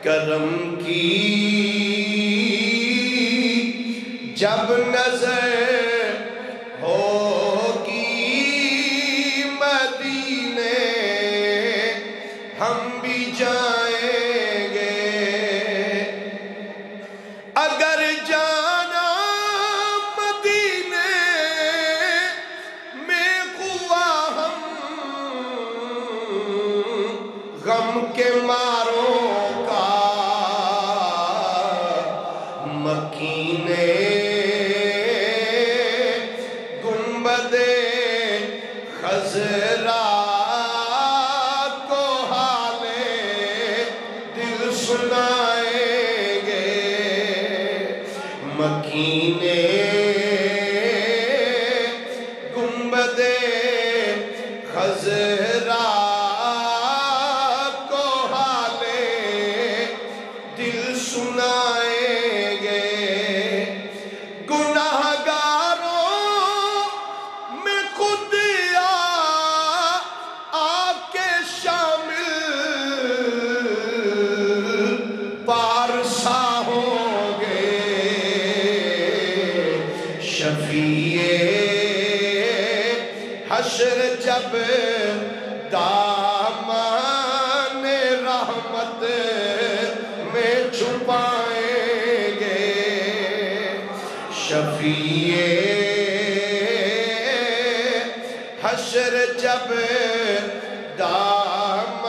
کرم کی جب نظر ہوگی مدینے ہم بھی جائیں گے اگر جانا مدینے میں ہوا ہم غم کے ماروں کا مکینے گنبد خضرا کو حال دل سنائیں گے مکینے گنبد خضرا کو حال دل سنائیں گے شفیع حشر جب دامن رحمت میں چھپائیں گے شفیع حشر جب دامن